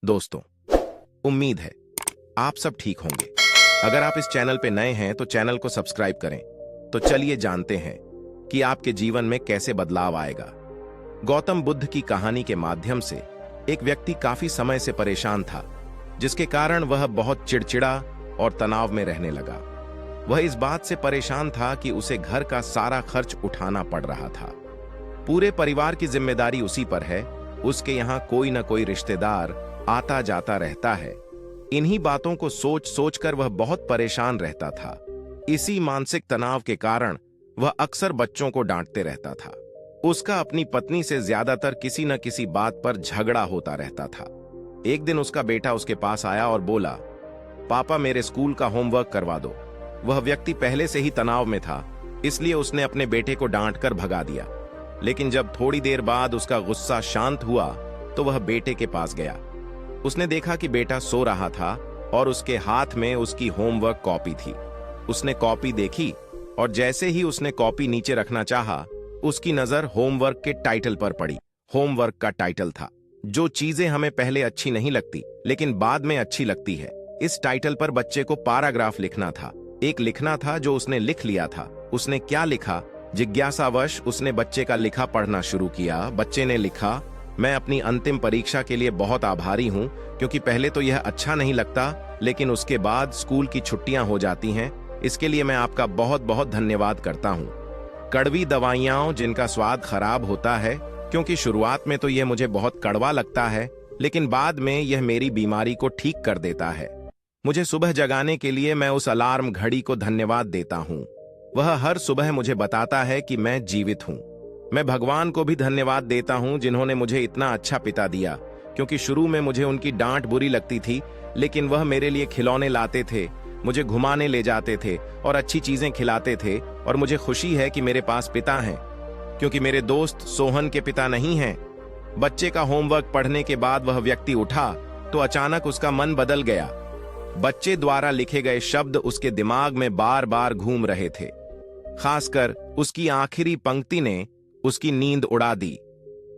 दोस्तों, उम्मीद है आप सब ठीक होंगे। अगर आप इस चैनल पे नए हैं तो चैनल को सब्सक्राइब करें। तो चलिए जानते हैं कि आपके जीवन में कैसे बदलाव आएगा। गौतम बुद्ध की कहानी के माध्यम से एक व्यक्ति काफी समय से परेशान था, जिसके कारण वह बहुत चिड़चिड़ा और तनाव में रहने लगा। वह इस बात से परेशान था कि उसे घर का सारा खर्च उठाना पड़ रहा था। पूरे परिवार की जिम्मेदारी उसी पर है। उसके यहाँ कोई न कोई रिश्तेदार आता जाता रहता है। इन्हीं बातों को सोच सोचकर वह बहुत परेशान रहता था। इसी मानसिक तनाव के कारण वह अक्सर बच्चों को डांटते रहता था। उसका अपनी पत्नी से ज्यादातर किसी न किसी बात पर झगड़ा होता रहता था। एक दिन उसका बेटा उसके पास आया और बोला, पापा मेरे स्कूल का होमवर्क करवा दो। वह व्यक्ति पहले से ही तनाव में था, इसलिए उसने अपने बेटे को डांटकर भगा दिया। लेकिन जब थोड़ी देर बाद उसका गुस्सा शांत हुआ तो वह बेटे के पास गया। उसने देखा कि बेटा सो रहा था और उसके हाथ में उसकी होमवर्क कॉपी थी। उसने कॉपी देखी और जैसे ही उसने कॉपी नीचे रखना चाहा, उसकी नजर होमवर्क के टाइटल पर पड़ी। होमवर्क का टाइटल था, जो चीजें हमें पहले अच्छी नहीं लगती लेकिन बाद में अच्छी लगती है। इस टाइटल पर बच्चे को पैराग्राफ लिखना था। एक लिखना था जो उसने लिख लिया था। उसने क्या लिखा? जिज्ञासावश उसने बच्चे का लिखा पढ़ना शुरू किया। बच्चे ने लिखा, मैं अपनी अंतिम परीक्षा के लिए बहुत आभारी हूं, क्योंकि पहले तो यह अच्छा नहीं लगता, लेकिन उसके बाद स्कूल की छुट्टियां हो जाती हैं। इसके लिए मैं आपका बहुत बहुत धन्यवाद करता हूं। कड़वी दवाइयां जिनका स्वाद खराब होता है, क्योंकि शुरुआत में तो यह मुझे बहुत कड़वा लगता है, लेकिन बाद में यह मेरी बीमारी को ठीक कर देता है। मुझे सुबह जगाने के लिए मैं उस अलार्म घड़ी को धन्यवाद देता हूं। वह हर सुबह मुझे बताता है कि मैं जीवित हूं। मैं भगवान को भी धन्यवाद देता हूं, जिन्होंने मुझे इतना अच्छा पिता दिया, क्योंकि शुरू में मुझे उनकी डांट बुरी लगती थी, लेकिन वह मेरे लिए खिलौने लाते थे, मुझे घुमाने ले जाते थे और अच्छी चीजें खिलाते थे। और मुझे खुशी है कि मेरे पास पिता हैं, क्योंकि मेरे दोस्त सोहन के पिता नहीं हैं। बच्चे का होमवर्क पढ़ने के बाद वह व्यक्ति उठा तो अचानक उसका मन बदल गया। बच्चे द्वारा लिखे गए शब्द उसके दिमाग में बार बार घूम रहे थे। खासकर उसकी आखिरी पंक्ति ने उसकी नींद उड़ा दी।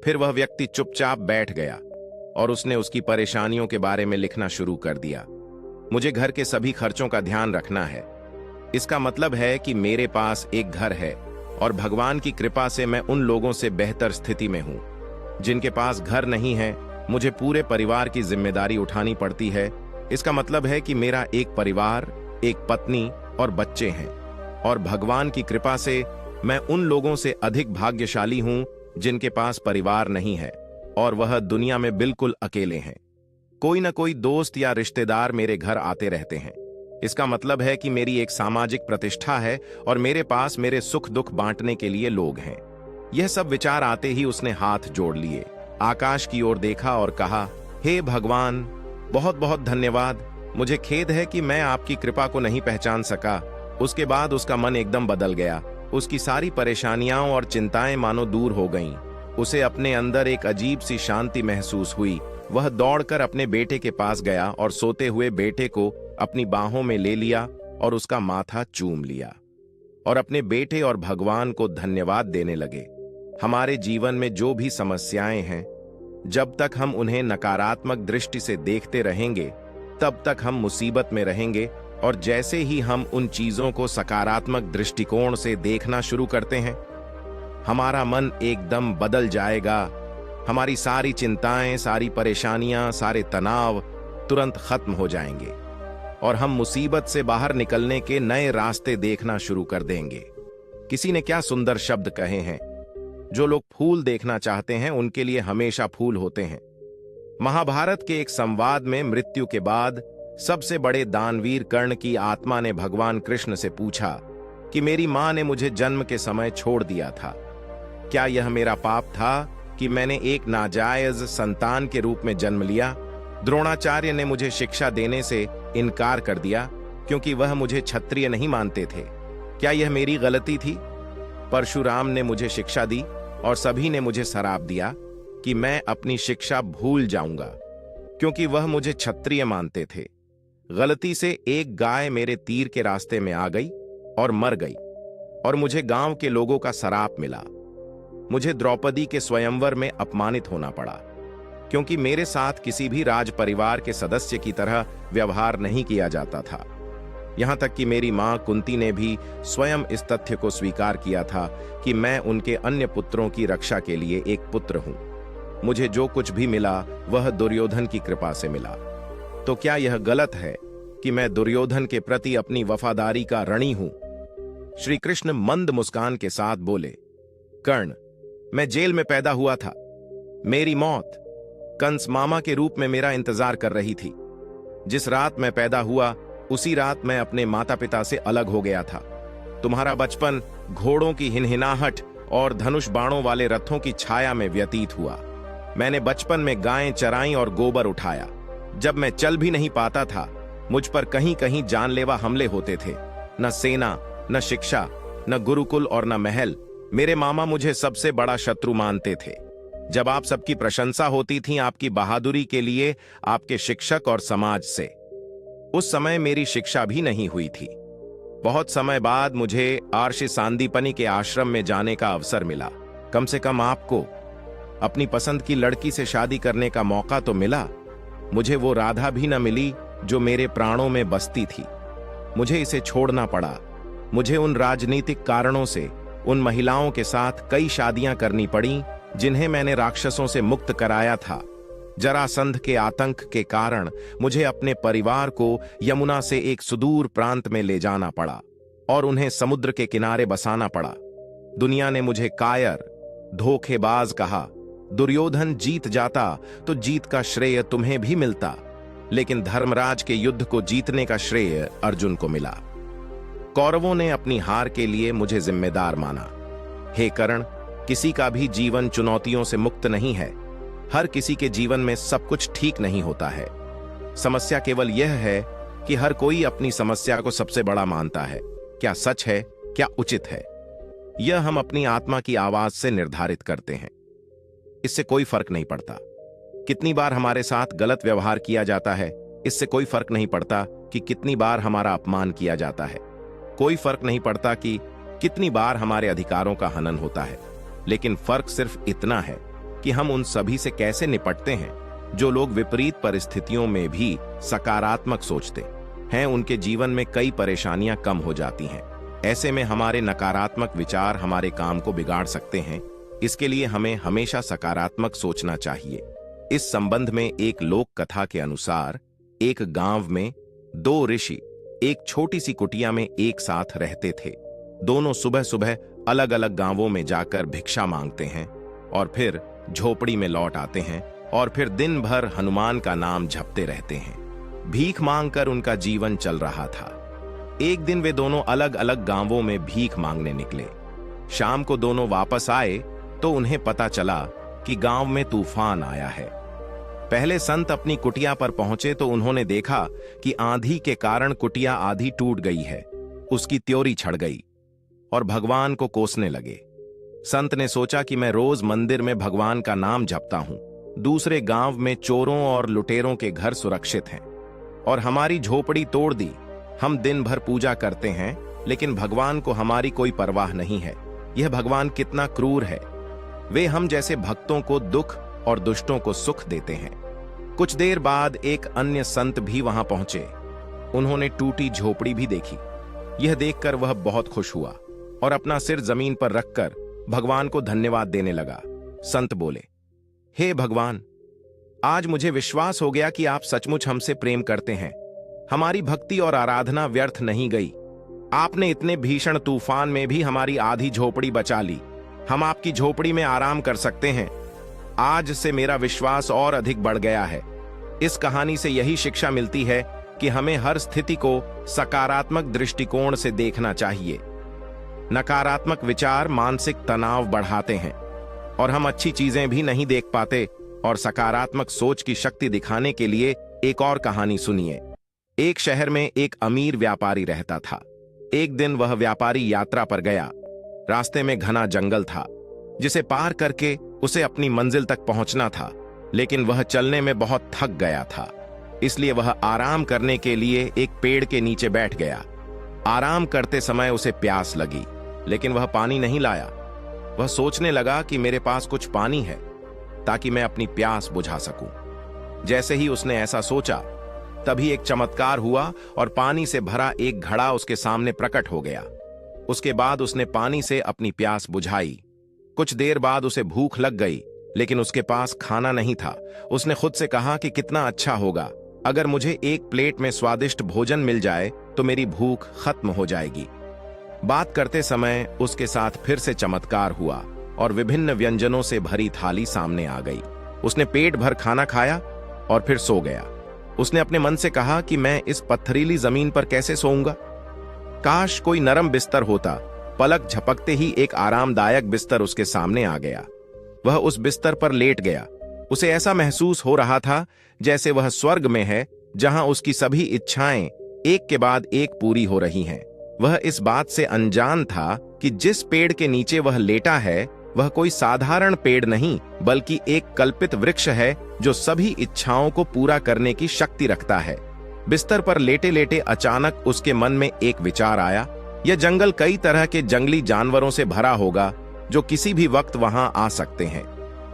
फिर वह व्यक्ति चुपचाप बैठ गया और उसने उसकी परेशानियों के बारे में लिखना शुरू कर दिया। मुझे घर के सभी खर्चों का ध्यान रखना है। इसका मतलब है कि मेरे पास एक घर है और भगवान की कृपा से मैं उन लोगों से बेहतर स्थिति में हूं जिनके पास घर नहीं है। मुझे पूरे परिवार की जिम्मेदारी उठानी पड़ती है। इसका मतलब है कि मेरा एक परिवार, एक पत्नी और बच्चे हैं, और भगवान की कृपा से मैं उन लोगों से अधिक भाग्यशाली हूं जिनके पास परिवार नहीं है और वह दुनिया में बिल्कुल अकेले हैं। कोई न कोई दोस्त या रिश्तेदार मेरे घर आते रहते हैं। इसका मतलब है कि मेरी एक सामाजिक प्रतिष्ठा है और मेरे पास मेरे सुख दुख बांटने के लिए लोग हैं। यह सब विचार आते ही उसने हाथ जोड़ लिए, आकाश की ओर देखा और कहा, हे भगवान, बहुत बहुत धन्यवाद। मुझे खेद है कि मैं आपकी कृपा को नहीं पहचान सका। उसके बाद उसका मन एकदम बदल गया। उसकी सारी परेशानियां और चिंताएं मानो दूर हो गईं। उसे अपने अंदर एक अजीब सी शांति महसूस हुई। वह दौड़कर अपने बेटे के पास गया और सोते हुए बेटे को अपनी बाहों में ले लिया और उसका माथा चूम लिया और अपने बेटे और भगवान को धन्यवाद देने लगे। हमारे जीवन में जो भी समस्याएं हैं, जब तक हम उन्हें नकारात्मक दृष्टि से देखते रहेंगे, तब तक हम मुसीबत में रहेंगे। और जैसे ही हम उन चीजों को सकारात्मक दृष्टिकोण से देखना शुरू करते हैं, हमारा मन एकदम बदल जाएगा। हमारी सारी चिंताएं, सारी परेशानियां, सारे तनाव तुरंत खत्म हो जाएंगे और हम मुसीबत से बाहर निकलने के नए रास्ते देखना शुरू कर देंगे। किसी ने क्या सुंदर शब्द कहे हैं, जो लोग फूल देखना चाहते हैं उनके लिए हमेशा फूल होते हैं। महाभारत के एक संवाद में मृत्यु के बाद सबसे बड़े दानवीर कर्ण की आत्मा ने भगवान कृष्ण से पूछा कि मेरी मां ने मुझे जन्म के समय छोड़ दिया था। क्या यह मेरा पाप था कि मैंने एक नाजायज संतान के रूप में जन्म लिया? द्रोणाचार्य ने मुझे शिक्षा देने से इनकार कर दिया क्योंकि वह मुझे क्षत्रिय नहीं मानते थे। क्या यह मेरी गलती थी? परशुराम ने मुझे शिक्षा दी और सभी ने मुझे श्राप दिया कि मैं अपनी शिक्षा भूल जाऊंगा, क्योंकि वह मुझे क्षत्रिय मानते थे। गलती से एक गाय मेरे तीर के रास्ते में आ गई और मर गई और मुझे गांव के लोगों का श्राप मिला। मुझे द्रौपदी के स्वयंवर में अपमानित होना पड़ा। क्योंकि मेरे साथ किसी भी राज परिवार के सदस्य की तरह व्यवहार नहीं किया जाता था। यहां तक कि मेरी मां कुंती ने भी स्वयं इस तथ्य को स्वीकार किया था कि मैं उनके अन्य पुत्रों की रक्षा के लिए एक पुत्र हूं। मुझे जो कुछ भी मिला वह दुर्योधन की कृपा से मिला। तो क्या यह गलत है कि मैं दुर्योधन के प्रति अपनी वफादारी का ऋणी हूं? श्री कृष्ण मंद मुस्कान के साथ बोले, कर्ण, मैं जेल में पैदा हुआ था। मेरी मौत कंस मामा के रूप में मेरा इंतजार कर रही थी। जिस रात मैं पैदा हुआ उसी रात मैं अपने माता पिता से अलग हो गया था। तुम्हारा बचपन घोड़ों की हिनहिनाहट और धनुष बाणों वाले रथों की छाया में व्यतीत हुआ। मैंने बचपन में गायें चराई और गोबर उठाया। जब मैं चल भी नहीं पाता था, मुझ पर कहीं कहीं जानलेवा हमले होते थे। न सेना, न शिक्षा, न गुरुकुल और न महल। मेरे मामा मुझे सबसे बड़ा शत्रु मानते थे। जब आप सबकी प्रशंसा होती थी आपकी बहादुरी के लिए, आपके शिक्षक और समाज से। उस समय मेरी शिक्षा भी नहीं हुई थी। बहुत समय बाद मुझे आर्षि सांदीपनि के आश्रम में जाने का अवसर मिला। कम से कम आपको अपनी पसंद की लड़की से शादी करने का मौका तो मिला। मुझे वो राधा भी न मिली जो मेरे प्राणों में बसती थी। मुझे इसे छोड़ना पड़ा। मुझे उन राजनीतिक कारणों से उन महिलाओं के साथ कई शादियां करनी पड़ी जिन्हें मैंने राक्षसों से मुक्त कराया था। जरासंध के आतंक के कारण मुझे अपने परिवार को यमुना से एक सुदूर प्रांत में ले जाना पड़ा और उन्हें समुद्र के किनारे बसाना पड़ा। दुनिया ने मुझे कायर, धोखेबाज कहा। दुर्योधन जीत जाता तो जीत का श्रेय तुम्हें भी मिलता, लेकिन धर्मराज के युद्ध को जीतने का श्रेय अर्जुन को मिला। कौरवों ने अपनी हार के लिए मुझे जिम्मेदार माना। हे कर्ण, किसी का भी जीवन चुनौतियों से मुक्त नहीं है। हर किसी के जीवन में सब कुछ ठीक नहीं होता है। समस्या केवल यह है कि हर कोई अपनी समस्या को सबसे बड़ा मानता है। क्या सच है, क्या उचित है, यह हम अपनी आत्मा की आवाज से निर्धारित करते हैं। इससे कोई फर्क नहीं पड़ता कितनी बार हमारे साथ गलत व्यवहार किया जाता है। इससे कोई फर्क नहीं पड़ता कि कितनी बार हमारा अपमान किया जाता है। कोई फर्क नहीं पड़ता कि कितनी बार हमारे अधिकारों का हनन होता है। लेकिन फर्क सिर्फ इतना है कि हम उन सभी से कैसे निपटते हैं। जो लोग विपरीत परिस्थितियों में भी सकारात्मक सोचते हैं, उनके जीवन में कई परेशानियां कम हो जाती हैं। ऐसे में हमारे नकारात्मक विचार हमारे काम को बिगाड़ सकते हैं। इसके लिए हमें हमेशा सकारात्मक सोचना चाहिए। इस संबंध में एक लोक कथा के अनुसार एक गांव में दो ऋषि एक छोटी सी कुटिया में एक साथ रहते थे। दोनों सुबह सुबह अलग अलग गांवों में जाकर भिक्षा मांगते हैं और फिर झोपड़ी में लौट आते हैं और फिर दिन भर हनुमान का नाम जपते रहते हैं। भीख मांगकर उनका जीवन चल रहा था। एक दिन वे दोनों अलग अलग गांवों में भीख मांगने निकले। शाम को दोनों वापस आए तो उन्हें पता चला कि गांव में तूफान आया है। पहले संत अपनी कुटिया पर पहुंचे तो उन्होंने देखा कि आंधी के कारण कुटिया आधी टूट गई है, उसकी त्योरी छड़ गई और भगवान को कोसने लगे। संत ने सोचा कि मैं रोज मंदिर में भगवान का नाम जपता हूं, दूसरे गांव में चोरों और लुटेरों के घर सुरक्षित हैं और हमारी झोपड़ी तोड़ दी। हम दिन भर पूजा करते हैं लेकिन भगवान को हमारी कोई परवाह नहीं है। यह भगवान कितना क्रूर है। वे हम जैसे भक्तों को दुख और दुष्टों को सुख देते हैं। कुछ देर बाद एक अन्य संत भी वहां पहुंचे। उन्होंने टूटी झोपड़ी भी देखी। यह देखकर वह बहुत खुश हुआ और अपना सिर जमीन पर रखकर भगवान को धन्यवाद देने लगा। संत बोले, हे भगवान, आज मुझे विश्वास हो गया कि आप सचमुच हमसे प्रेम करते हैं। हमारी भक्ति और आराधना व्यर्थ नहीं गई। आपने इतने भीषण तूफान में भी हमारी आधी झोपड़ी बचा ली। हम आपकी झोपड़ी में आराम कर सकते हैं। आज से मेरा विश्वास और अधिक बढ़ गया है। इस कहानी से यही शिक्षा मिलती है कि हमें हर स्थिति को सकारात्मक दृष्टिकोण से देखना चाहिए। नकारात्मक विचार मानसिक तनाव बढ़ाते हैं और हम अच्छी चीजें भी नहीं देख पाते। और सकारात्मक सोच की शक्ति दिखाने के लिए एक और कहानी सुनिए। एक शहर में एक अमीर व्यापारी रहता था। एक दिन वह व्यापारी यात्रा पर गया। रास्ते में घना जंगल था जिसे पार करके उसे अपनी मंजिल तक पहुंचना था, लेकिन वह चलने में बहुत थक गया था। इसलिए वह आराम करने के लिए एक पेड़ के नीचे बैठ गया। आराम करते समय उसे प्यास लगी, लेकिन वह पानी नहीं लाया। वह सोचने लगा कि मेरे पास कुछ पानी है, ताकि मैं अपनी प्यास बुझा सकूं। जैसे ही उसने ऐसा सोचा, तभी एक चमत्कार हुआ और पानी से भरा एक घड़ा उसके सामने प्रकट हो गया। उसके बाद उसने पानी से अपनी प्यास बुझाई। कुछ देर बाद उसे भूख लग गई, लेकिन उसके पास खाना नहीं था। उसने खुद से कहा कि कितना अच्छा होगा अगर मुझे एक प्लेट में स्वादिष्ट भोजन मिल जाए तो मेरी भूख खत्म हो जाएगी। बात करते समय उसके साथ फिर से चमत्कार हुआ और विभिन्न व्यंजनों से भरी थाली सामने आ गई। उसने पेट भर खाना खाया और फिर सो गया। उसने अपने मन से कहा कि मैं इस पत्थरीली जमीन पर कैसे सोऊंगा। काश कोई नरम बिस्तर होता। पलक झपकते ही एक आरामदायक बिस्तर उसके सामने आ गया। वह उस बिस्तर पर लेट गया। उसे ऐसा महसूस हो रहा था जैसे वह स्वर्ग में है, जहां उसकी सभी इच्छाएं एक के बाद एक पूरी हो रही हैं। वह इस बात से अनजान था कि जिस पेड़ के नीचे वह लेटा है वह कोई साधारण पेड़ नहीं, बल्कि एक कल्पित वृक्ष है जो सभी इच्छाओं को पूरा करने की शक्ति रखता है। बिस्तर पर लेटे लेटे अचानक उसके मन में एक विचार आया। यह जंगल कई तरह के जंगली जानवरों से भरा होगा जो किसी भी वक्त वहां आ सकते हैं।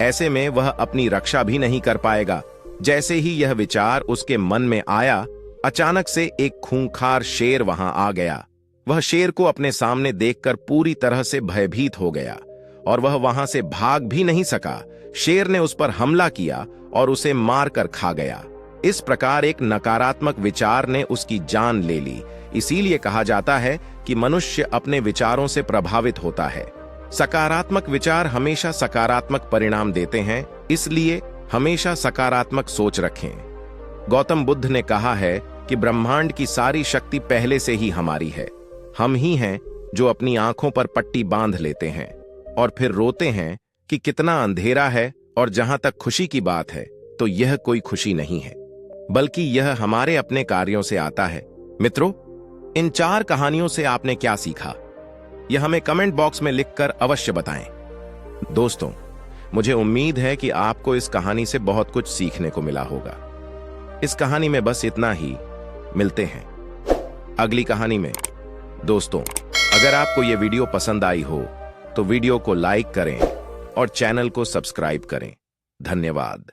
ऐसे में वह अपनी रक्षा भी नहीं कर पाएगा। जैसे ही यह विचार उसके मन में आया, अचानक से एक खूंखार शेर वहां आ गया। वह शेर को अपने सामने देखकर पूरी तरह से भयभीत हो गया और वह वहां से भाग भी नहीं सका। शेर ने उस पर हमला किया और उसे मारकर खा गया। इस प्रकार एक नकारात्मक विचार ने उसकी जान ले ली। इसीलिए कहा जाता है कि मनुष्य अपने विचारों से प्रभावित होता है। सकारात्मक विचार हमेशा सकारात्मक परिणाम देते हैं, इसलिए हमेशा सकारात्मक सोच रखें। गौतम बुद्ध ने कहा है कि ब्रह्मांड की सारी शक्ति पहले से ही हमारी है। हम ही हैं जो अपनी आंखों पर पट्टी बांध लेते हैं और फिर रोते हैं कि कितना अंधेरा है, और जहां तक खुशी की बात है तो यह कोई खुशी नहीं है, बल्कि यह हमारे अपने कार्यों से आता है। मित्रों, इन 4 कहानियों से आपने क्या सीखा, यह हमें कमेंट बॉक्स में लिखकर अवश्य बताएं। दोस्तों, मुझे उम्मीद है कि आपको इस कहानी से बहुत कुछ सीखने को मिला होगा। इस कहानी में बस इतना ही। मिलते हैं अगली कहानी में। दोस्तों, अगर आपको यह वीडियो पसंद आई हो तो वीडियो को लाइक करें और चैनल को सब्सक्राइब करें। धन्यवाद।